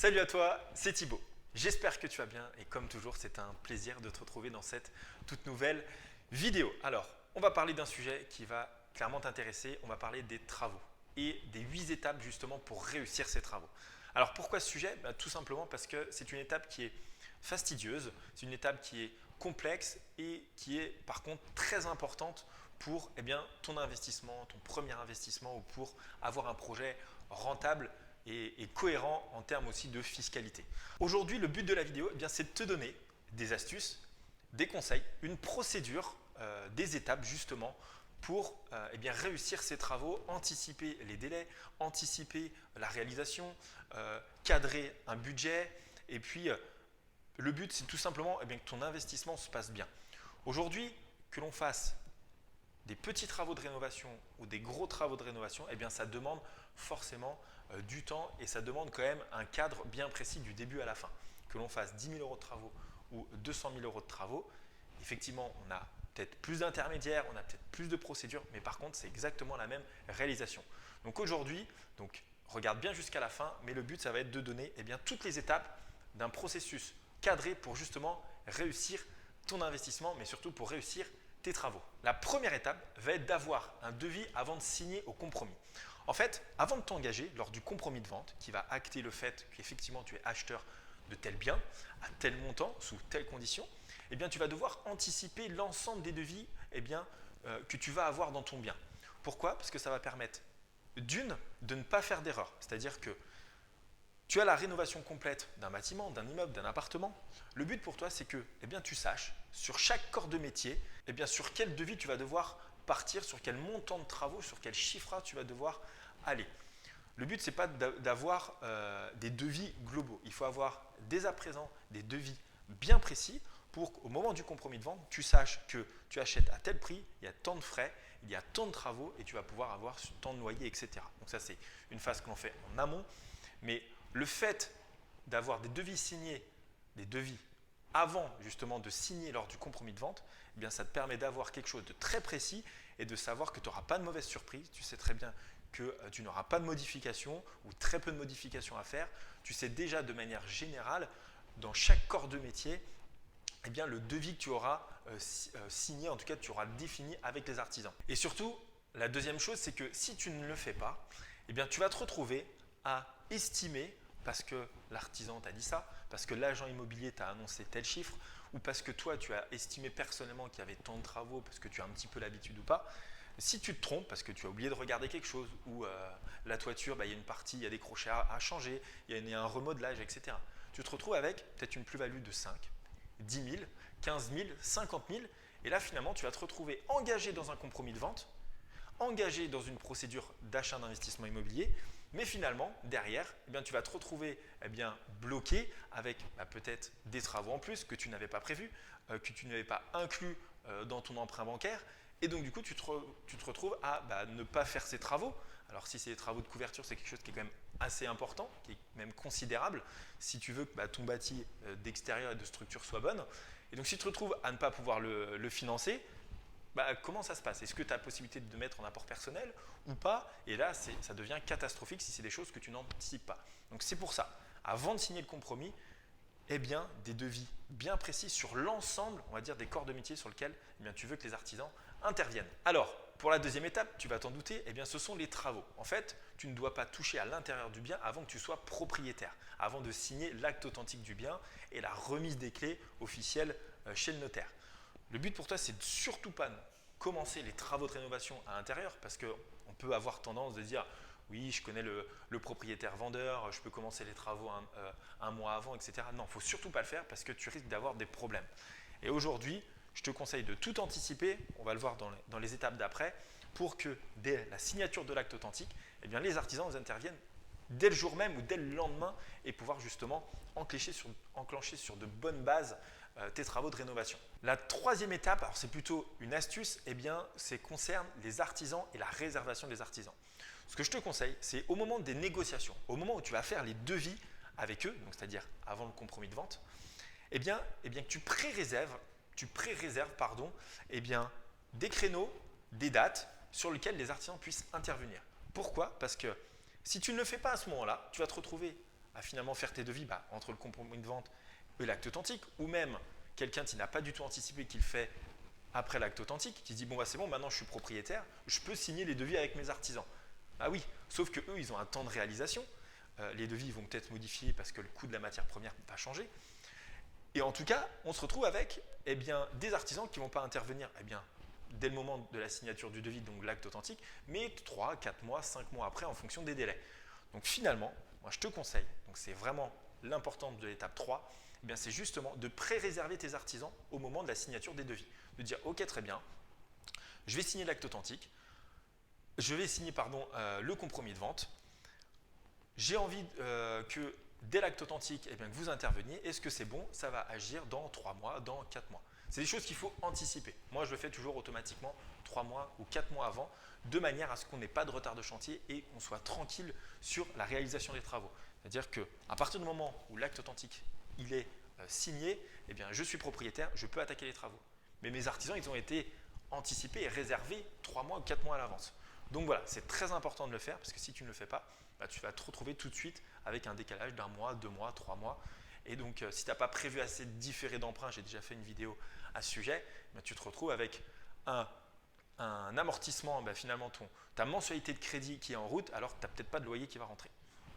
Salut à toi, c'est Thibaut. J'espère que tu vas bien et comme toujours, c'est un plaisir de te retrouver dans cette toute nouvelle vidéo. Alors, on va parler d'un sujet qui va clairement t'intéresser. On va parler des travaux et des 8 étapes justement pour réussir ces travaux. Alors, pourquoi ce sujet? Tout simplement parce que c'est une étape qui est fastidieuse, c'est une étape qui est complexe et qui est par contre très importante pour ton investissement, ton premier investissement ou pour avoir un projet rentable et cohérent en termes aussi de fiscalité. Aujourd'hui, le but de la vidéo, c'est de te donner des astuces, des conseils, une procédure, des étapes justement pour réussir ces travaux, anticiper les délais, anticiper la réalisation, cadrer un budget et puis le but c'est tout simplement que ton investissement se passe bien. Aujourd'hui, que l'on fasse des petits travaux de rénovation ou des gros travaux de rénovation, ça demande forcément du temps et ça demande quand même un cadre bien précis du début à la fin. Que l'on fasse 10 000 euros de travaux ou 200 000 euros de travaux, effectivement, on a peut-être plus d'intermédiaires, on a peut-être plus de procédures, mais par contre, c'est exactement la même réalisation. Donc aujourd'hui, regarde bien jusqu'à la fin, mais le but, ça va être de donner toutes les étapes d'un processus cadré pour justement réussir ton investissement, mais surtout pour réussir tes travaux. La première étape va être d'avoir un devis avant de signer au compromis. En fait, avant de t'engager lors du compromis de vente qui va acter le fait qu'effectivement tu es acheteur de tel bien à tel montant, sous telles conditions, tu vas devoir anticiper l'ensemble des devis que tu vas avoir dans ton bien. Pourquoi? Parce que ça va permettre d'une, de ne pas faire d'erreur. C'est-à-dire que tu as la rénovation complète d'un bâtiment, d'un immeuble, d'un appartement. Le but pour toi, c'est que tu saches sur chaque corps de métier, sur quel devis tu vas devoir partir, sur quel montant de travaux, sur quel chiffrage tu vas devoir aller. Le but, ce n'est pas d'avoir des devis globaux. Il faut avoir dès à présent des devis bien précis pour qu'au moment du compromis de vente, tu saches que tu achètes à tel prix, il y a tant de frais, il y a tant de travaux et tu vas pouvoir avoir tant de loyers, etc. Donc ça, c'est une phase que l'on fait en amont. Mais le fait d'avoir des devis signés, des devis avant justement de signer lors du compromis de vente, ça te permet d'avoir quelque chose de très précis et de savoir que tu n'auras pas de mauvaise surprise. Tu sais très bien que tu n'auras pas de modifications ou très peu de modifications à faire. Tu sais déjà de manière générale, dans chaque corps de métier, le devis que tu auras signé, en tout cas tu auras défini avec les artisans. Et surtout, la deuxième chose, c'est que si tu ne le fais pas, tu vas te retrouver à estimer, parce que l'artisan t'a dit ça, parce que l'agent immobilier t'a annoncé tel chiffre, ou parce que toi tu as estimé personnellement qu'il y avait tant de travaux, parce que tu as un petit peu l'habitude ou pas. Si tu te trompes, parce que tu as oublié de regarder quelque chose, ou la toiture, il y a une partie, il y a des crochets à changer, il y a un remodelage, etc. Tu te retrouves avec peut-être une plus-value de 5, 10 000, 15 000, 50 000, et là finalement tu vas te retrouver engagé dans un compromis de vente, engagé dans une procédure d'achat d'investissement immobilier, mais finalement, derrière, tu vas te retrouver bloqué avec peut-être des travaux en plus que tu n'avais pas prévus, que tu n'avais pas inclus dans ton emprunt bancaire. Et donc, du coup, tu te retrouves à ne pas faire ces travaux. Alors, si c'est des travaux de couverture, c'est quelque chose qui est quand même assez important, qui est même considérable, si tu veux que ton bâti d'extérieur et de structure soit bonne. Et donc, si tu te retrouves à ne pas pouvoir le financer, comment ça se passe? Est-ce que tu as la possibilité de mettre en apport personnel ou pas? Et là, ça devient catastrophique si c'est des choses que tu n'anticipes pas. Donc c'est pour ça, avant de signer le compromis, des devis bien précis sur l'ensemble, on va dire, des corps de métier sur lesquels tu veux que les artisans interviennent. Alors, pour la deuxième étape, tu vas t'en douter, ce sont les travaux. En fait, tu ne dois pas toucher à l'intérieur du bien avant que tu sois propriétaire, avant de signer l'acte authentique du bien et la remise des clés officielles chez le notaire. Le but pour toi, c'est de surtout pas commencer les travaux de rénovation à l'intérieur parce qu'on peut avoir tendance de dire oui, je connais le propriétaire vendeur, je peux commencer les travaux un mois avant, etc. Non, il ne faut surtout pas le faire parce que tu risques d'avoir des problèmes. Et aujourd'hui, je te conseille de tout anticiper, on va le voir dans les étapes d'après, pour que dès la signature de l'acte authentique, les artisans interviennent dès le jour même ou dès le lendemain et pouvoir justement enclencher sur de bonnes bases tes travaux de rénovation. La troisième étape, alors c'est plutôt une astuce, c'est concerne les artisans et la réservation des artisans. Ce que je te conseille, c'est au moment des négociations, au moment où tu vas faire les devis avec eux, donc c'est-à-dire avant le compromis de vente, que tu pré-réserves des créneaux, des dates sur lesquelles les artisans puissent intervenir. Pourquoi? Parce que si tu ne le fais pas à ce moment-là, tu vas te retrouver à finalement faire tes devis entre le compromis de vente et l'acte authentique, ou même quelqu'un qui n'a pas du tout anticipé qu'il fait après l'acte authentique, qui se dit bon c'est bon, maintenant je suis propriétaire, je peux signer les devis avec mes artisans. Ah oui, sauf que eux ils ont un temps de réalisation, les devis vont peut-être modifier parce que le coût de la matière première va changer. Et en tout cas, on se retrouve avec des artisans qui ne vont pas intervenir dès le moment de la signature du devis, donc l'acte authentique, mais 3, 4 mois, 5 mois après en fonction des délais. Donc finalement, moi je te conseille, donc c'est vraiment l'importance de l'étape 3, c'est justement de pré-réserver tes artisans au moment de la signature des devis. De dire ok très bien, je vais signer l'acte authentique, je vais signer le compromis de vente, j'ai envie que dès l'acte authentique, que vous interveniez, est-ce que c'est bon? Ça va agir dans 3 mois, dans 4 mois. C'est des choses qu'il faut anticiper. Moi, je le fais toujours automatiquement 3 mois ou 4 mois avant, de manière à ce qu'on n'ait pas de retard de chantier et qu'on soit tranquille sur la réalisation des travaux. C'est-à-dire qu'à partir du moment où l'acte authentique il est signé, je suis propriétaire, je peux attaquer les travaux. Mais mes artisans, ils ont été anticipés et réservés 3 mois ou 4 mois à l'avance. Donc voilà, c'est très important de le faire parce que si tu ne le fais pas, tu vas te retrouver tout de suite avec un décalage d'1 mois, 2 mois, 3 mois. Et donc, si tu n'as pas prévu assez de différés d'emprunt, j'ai déjà fait une vidéo à ce sujet, tu te retrouves avec un amortissement, finalement, ta mensualité de crédit qui est en route, alors que tu n'as peut-être pas de loyer qui va rentrer.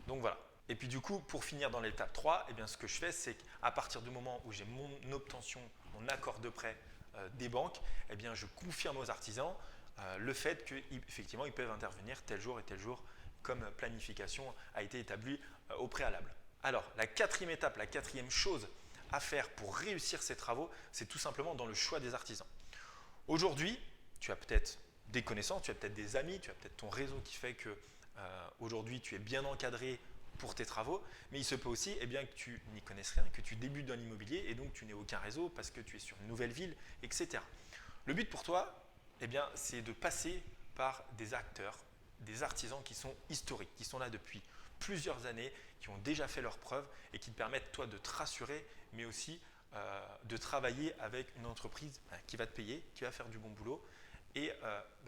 Donc voilà. Et puis du coup, pour finir dans l'étape 3, ce que je fais, c'est qu'à partir du moment où j'ai mon obtention, mon accord de prêt des banques, je confirme aux artisans le fait qu'effectivement, ils peuvent intervenir tel jour et tel jour, comme planification a été établie au préalable. Alors, la quatrième étape, la quatrième chose à faire pour réussir ces travaux, c'est tout simplement dans le choix des artisans. Aujourd'hui, tu as peut-être des connaissances, tu as peut-être des amis, tu as peut-être ton réseau qui fait que aujourd'hui tu es bien encadré pour tes travaux, mais il se peut aussi que tu n'y connaisses rien, que tu débutes dans l'immobilier et donc tu n'aies aucun réseau parce que tu es sur une nouvelle ville, etc. Le but pour toi, c'est de passer par des acteurs, des artisans qui sont historiques, qui sont là depuis plusieurs années, qui ont déjà fait leurs preuves et qui te permettent toi de te rassurer, mais aussi de travailler avec une entreprise qui va te payer, qui va faire du bon boulot et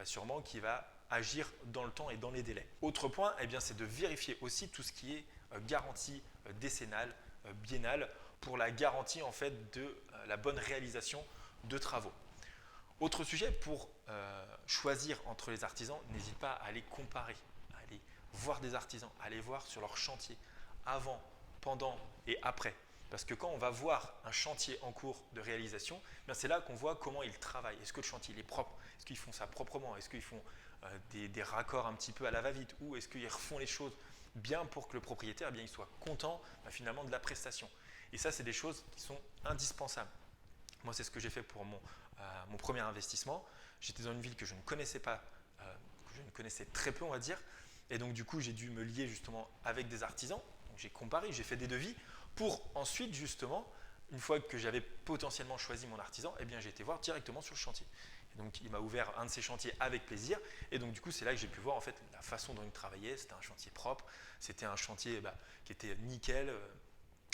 sûrement qui va agir dans le temps et dans les délais. Autre point, c'est de vérifier aussi tout ce qui est garantie décennale, biennale, pour la garantie en fait de la bonne réalisation de travaux. Autre sujet, pour choisir entre les artisans, n'hésite pas à aller comparer, à aller voir des artisans, à aller voir sur leur chantier avant, pendant et après. Parce que quand on va voir un chantier en cours de réalisation, c'est là qu'on voit comment ils travaillent. Est-ce que le chantier il est propre? Est-ce qu'ils font ça proprement? Est-ce qu'ils font des raccords un petit peu à la va-vite? Ou est-ce qu'ils refont les choses bien pour que le propriétaire il soit content finalement de la prestation? Et ça, c'est des choses qui sont indispensables. Moi, c'est ce que j'ai fait pour mon premier investissement. J'étais dans une ville que je ne connaissais pas, que je ne connaissais très peu, on va dire. Et donc, du coup, j'ai dû me lier justement avec des artisans. Donc, j'ai comparé, j'ai fait des devis pour ensuite, justement, une fois que j'avais potentiellement choisi mon artisan, j'ai été voir directement sur le chantier. Et donc, il m'a ouvert un de ses chantiers avec plaisir. Et donc, du coup, c'est là que j'ai pu voir en fait la façon dont il travaillait. C'était un chantier propre. C'était un chantier qui était nickel.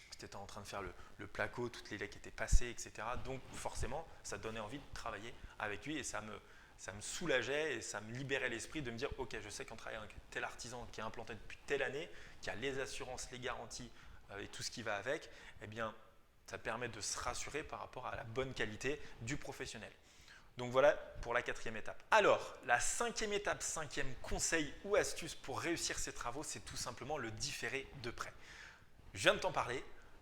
C'était en train de faire le placo, toutes les laques étaient passées, etc. Donc forcément, ça donnait envie de travailler avec lui et ça me soulageait et ça me libérait l'esprit de me dire ok, je sais qu'en travaillant avec tel artisan qui est implanté depuis telle année, qui a les assurances, les garanties et tout ce qui va avec, ça permet de se rassurer par rapport à la bonne qualité du professionnel. Donc voilà pour la quatrième étape. Alors, la cinquième étape, cinquième conseil ou astuce pour réussir ces travaux, c'est tout simplement le différé de prêt. Je viens de t'en parler.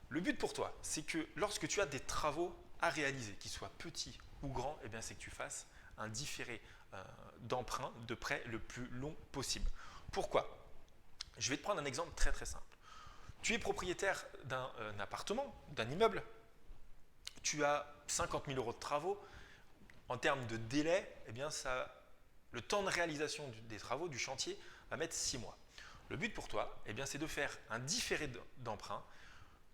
Le but pour toi, c'est que lorsque tu as des travaux à réaliser, qu'ils soient petits ou grands, c'est que tu fasses un différé d'emprunt, de prêt le plus long possible. Pourquoi? Je vais te prendre un exemple très très simple. Tu es propriétaire d'un appartement, d'un immeuble, tu as 50 000 € de travaux. En termes de délai, le temps de réalisation des travaux, du chantier, va mettre 6 mois. Le but pour toi, c'est de faire un différé d'emprunt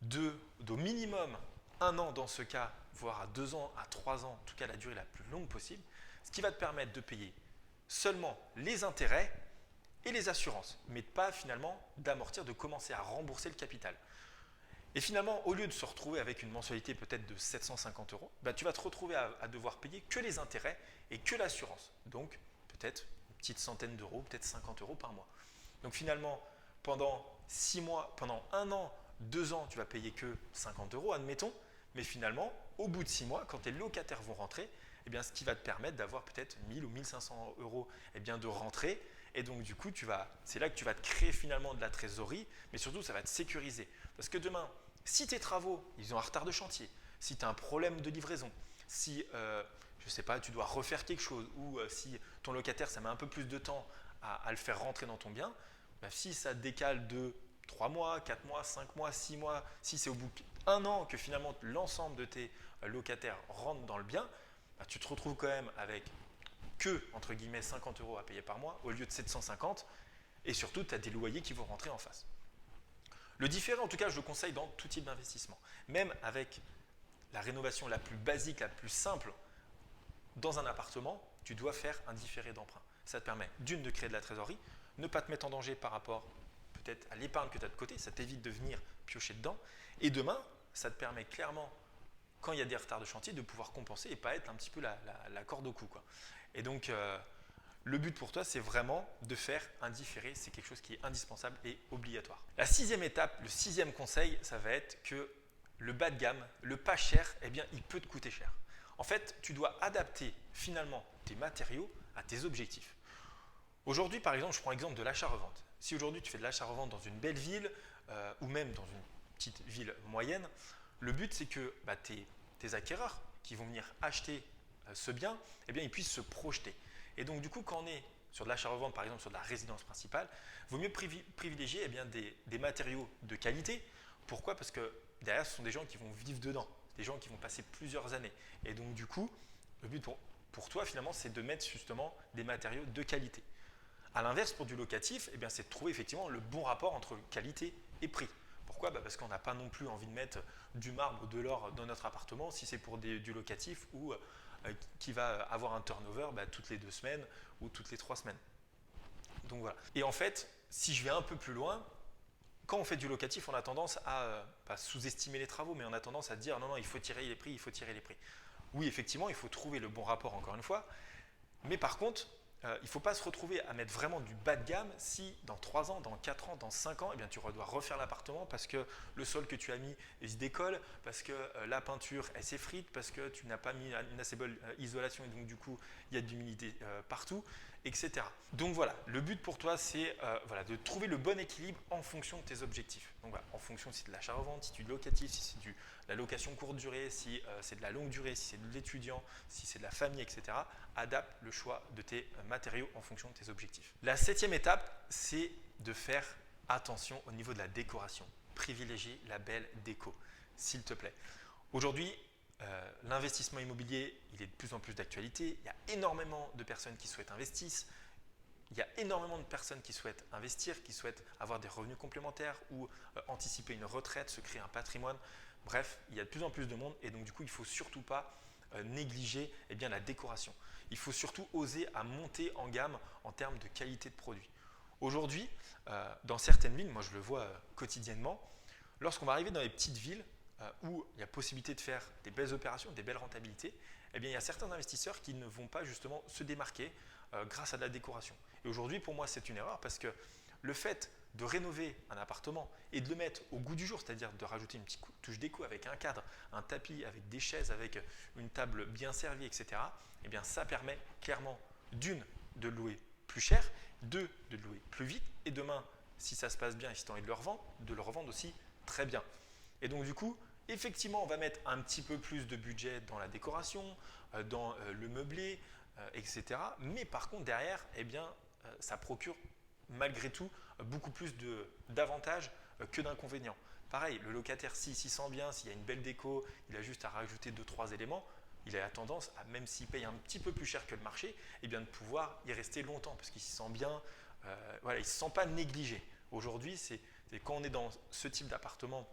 d'au minimum 1 an dans ce cas, voire à 2 ans, à 3 ans, en tout cas la durée la plus longue possible, ce qui va te permettre de payer seulement les intérêts et les assurances, mais pas finalement d'amortir, de commencer à rembourser le capital. Et finalement, au lieu de se retrouver avec une mensualité peut-être de 750 €, tu vas te retrouver à devoir payer que les intérêts et que l'assurance. Donc peut-être une petite centaine d'euros, peut-être 50 € par mois. Donc finalement, pendant 6 mois, pendant 1 an, 2 ans, tu vas payer que 50 euros, admettons, mais finalement, au bout de 6 mois, quand tes locataires vont rentrer, eh bien, ce qui va te permettre d'avoir peut-être 1000 ou 1500 euros eh bien, de rentrée. Et donc, du coup, c'est là que tu vas te créer finalement de la trésorerie, mais surtout, ça va te sécuriser. Parce que demain, si tes travaux, ils ont un retard de chantier, si tu as un problème de livraison, si, je ne sais pas, tu dois refaire quelque chose, ou si ton locataire, ça met un peu plus de temps à le faire rentrer dans ton bien, bah, si ça décale de 3 mois, 4 mois, 5 mois, 6 mois, si c'est au bout d'un an que finalement l'ensemble de tes locataires rentrent dans le bien, bah, tu te retrouves quand même avec que, entre guillemets, 50 euros à payer par mois au lieu de 750, et surtout, tu as des loyers qui vont rentrer en face. Le différé, en tout cas, je le conseille dans tout type d'investissement. Même avec la rénovation la plus basique, la plus simple, dans un appartement, tu dois faire un différé d'emprunt. Ça te permet d'une de créer de la trésorerie, ne pas te mettre en danger par rapport peut-être à l'épargne que tu as de côté, ça t'évite de venir piocher dedans. Et demain, ça te permet clairement, quand il y a des retards de chantier, de pouvoir compenser et pas être un petit peu la corde au cou, quoi. Et donc, le but pour toi, c'est vraiment de faire un différé. C'est quelque chose qui est indispensable et obligatoire. La 6e étape, le 6e conseil, ça va être que le bas de gamme, le pas cher, eh bien, il peut te coûter cher. En fait, tu dois adapter finalement tes matériaux à tes objectifs. Aujourd'hui, par exemple, je prends l'exemple de l'achat-revente. Si aujourd'hui tu fais de l'achat-revente dans une belle ville ou même dans une petite ville moyenne, le but c'est que tes acquéreurs qui vont venir acheter ce bien, eh bien, ils puissent se projeter. Et donc du coup, quand on est sur de l'achat-revente, par exemple sur de la résidence principale, il vaut mieux privilégier eh bien, des matériaux de qualité. Pourquoi? Parce que derrière, ce sont des gens qui vont vivre dedans, des gens qui vont passer plusieurs années. Et donc du coup, le but pour toi finalement, c'est de mettre justement des matériaux de qualité. A l'inverse, pour du locatif, eh bien, c'est de trouver effectivement le bon rapport entre qualité et prix. Pourquoi? Parce qu'on n'a pas non plus envie de mettre du marbre ou de l'or dans notre appartement si c'est pour du locatif ou qui va avoir un turnover toutes les 2 semaines ou toutes les 3 semaines. Donc voilà. Et en fait, si je vais un peu plus loin, quand on fait du locatif, on a tendance à pas sous-estimer les travaux, mais on a tendance à dire non, il faut tirer les prix, il faut tirer les prix. Oui, effectivement, il faut trouver le bon rapport encore une fois, mais par contre, il ne faut pas se retrouver à mettre vraiment du bas de gamme si dans 3 ans, dans 4 ans, dans 5 ans, eh bien, tu dois refaire l'appartement parce que le sol que tu as mis il se décolle, parce que la peinture elle s'effrite, parce que tu n'as pas mis une assez bonne isolation et donc du coup il y a de l'humidité partout, etc. Donc voilà, le but pour toi c'est de trouver le bon équilibre en fonction de tes objectifs. Donc voilà, en fonction si c'est de l'achat-revente, si c'est du locatif, si c'est de la location courte durée, si c'est de la longue durée, si c'est de l'étudiant, si c'est de la famille, etc. Adapte le choix de tes matériaux en fonction de tes objectifs. La 7e étape, c'est de faire attention au niveau de la décoration. Privilégier la belle déco, s'il te plaît. Aujourd'hui, l'investissement immobilier, il est de plus en plus d'actualité. Il y a énormément de personnes qui souhaitent investir. Il y a énormément de personnes qui souhaitent investir, qui souhaitent avoir des revenus complémentaires ou anticiper une retraite, se créer un patrimoine. Bref, il y a de plus en plus de monde et donc du coup, il ne faut surtout pas négliger la décoration. Il faut surtout oser à monter en gamme en termes de qualité de produit. Aujourd'hui, dans certaines villes, moi je le vois quotidiennement, lorsqu'on va arriver dans les petites villes où il y a possibilité de faire des belles opérations, des belles rentabilités, eh bien, il y a certains investisseurs qui ne vont pas justement se démarquer grâce à de la décoration. Et aujourd'hui, pour moi, c'est une erreur parce que le fait de rénover un appartement et de le mettre au goût du jour, c'est-à-dire de rajouter une petite touche déco avec un cadre, un tapis, avec des chaises, avec une table bien servie, etc., eh bien, ça permet clairement d'une, de le louer plus cher, deux, de le louer plus vite, et demain, si ça se passe bien et si tu as envie de le revendre aussi très bien. Et donc du coup, effectivement, on va mettre un petit peu plus de budget dans la décoration, dans le meublé, etc. Mais par contre, derrière, eh bien, ça procure malgré tout beaucoup plus d'avantages que d'inconvénients. Pareil, le locataire, s'il s'y sent bien, s'il y a une belle déco, il a juste à rajouter 2-3 éléments, il a la tendance, même s'il paye un petit peu plus cher que le marché, eh bien, de pouvoir y rester longtemps parce qu'il s'y sent bien, il ne se sent pas négligé. Aujourd'hui, c'est quand on est dans ce type d'appartement,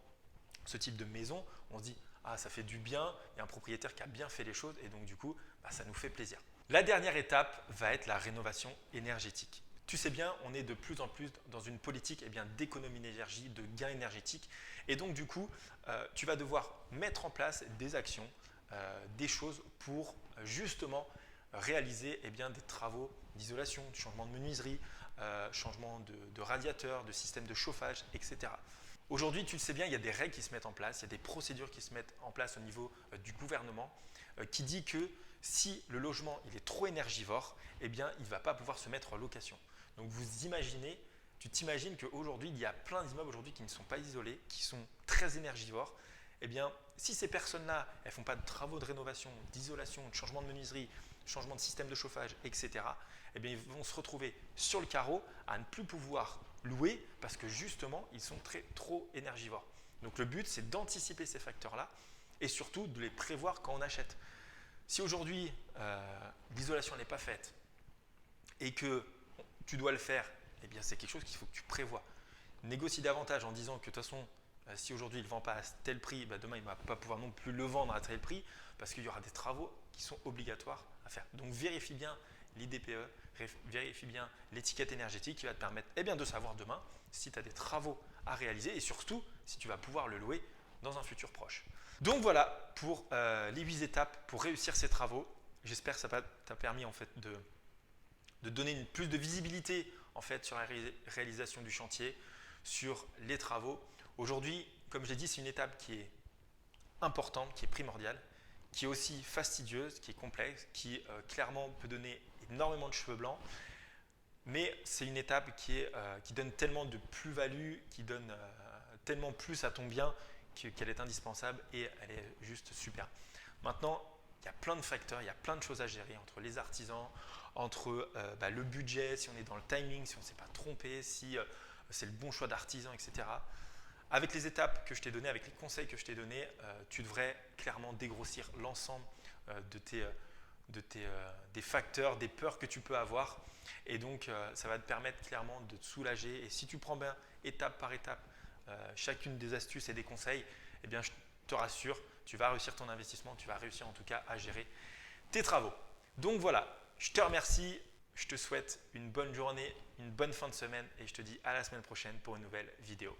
ce type de maison, on se dit « Ah, ça fait du bien, il y a un propriétaire qui a bien fait les choses et donc du coup, ça nous fait plaisir ». La dernière étape va être la rénovation énergétique. Tu sais bien, on est de plus en plus dans une politique d'économie d'énergie, de gain énergétique. Et donc, du coup, tu vas devoir mettre en place des actions, des choses pour justement réaliser des travaux d'isolation, du changement de menuiserie, changement de radiateur, de système de chauffage, etc. Aujourd'hui, tu le sais bien, il y a des règles qui se mettent en place, il y a des procédures qui se mettent en place au niveau du gouvernement qui dit que si le logement il est trop énergivore, eh bien, il ne va pas pouvoir se mettre en location. Donc vous imaginez, tu t'imagines qu'aujourd'hui, il y a plein d'immeubles aujourd'hui qui ne sont pas isolés, qui sont très énergivores. Eh bien, si ces personnes-là, elles ne font pas de travaux de rénovation, d'isolation, de changement de menuiserie, changement de système de chauffage, etc., eh bien, ils vont se retrouver sur le carreau à ne plus pouvoir louer parce que justement, ils sont trop énergivores. Donc le but, c'est d'anticiper ces facteurs-là et surtout de les prévoir quand on achète. Si aujourd'hui, l'isolation n'est pas faite et que tu dois le faire, eh bien, c'est quelque chose qu'il faut que tu prévois. Négocie davantage en disant que de toute façon, si aujourd'hui il ne vend pas à tel prix, demain il ne va pas pouvoir non plus le vendre à tel prix parce qu'il y aura des travaux qui sont obligatoires à faire. Donc vérifie bien l'IDPE, vérifie bien l'étiquette énergétique qui va te permettre de savoir demain si tu as des travaux à réaliser et surtout si tu vas pouvoir le louer dans un futur proche. Donc voilà pour les 8 étapes pour réussir ces travaux. J'espère que ça t'a permis en fait de donner plus de visibilité en fait sur la réalisation du chantier, sur les travaux. Aujourd'hui, comme je l'ai dit, c'est une étape qui est importante, qui est primordiale, qui est aussi fastidieuse, qui est complexe, qui clairement peut donner énormément de cheveux blancs, mais c'est une étape qui donne tellement de plus-value, qui donne tellement plus à ton bien qu'elle est indispensable et elle est juste super. Maintenant, il y a plein de facteurs, il y a plein de choses à gérer entre les artisans, entre le budget, si on est dans le timing, si on ne s'est pas trompé, si c'est le bon choix d'artisan, etc. Avec les étapes que je t'ai données, avec les conseils que je t'ai donnés, tu devrais clairement dégrossir l'ensemble des facteurs, des peurs que tu peux avoir. Et donc, ça va te permettre clairement de te soulager. Et si tu prends bien étape par étape chacune des astuces et des conseils, eh bien, je te rassure, tu vas réussir ton investissement, tu vas réussir en tout cas à gérer tes travaux. Donc voilà, je te remercie, je te souhaite une bonne journée, une bonne fin de semaine et je te dis à la semaine prochaine pour une nouvelle vidéo.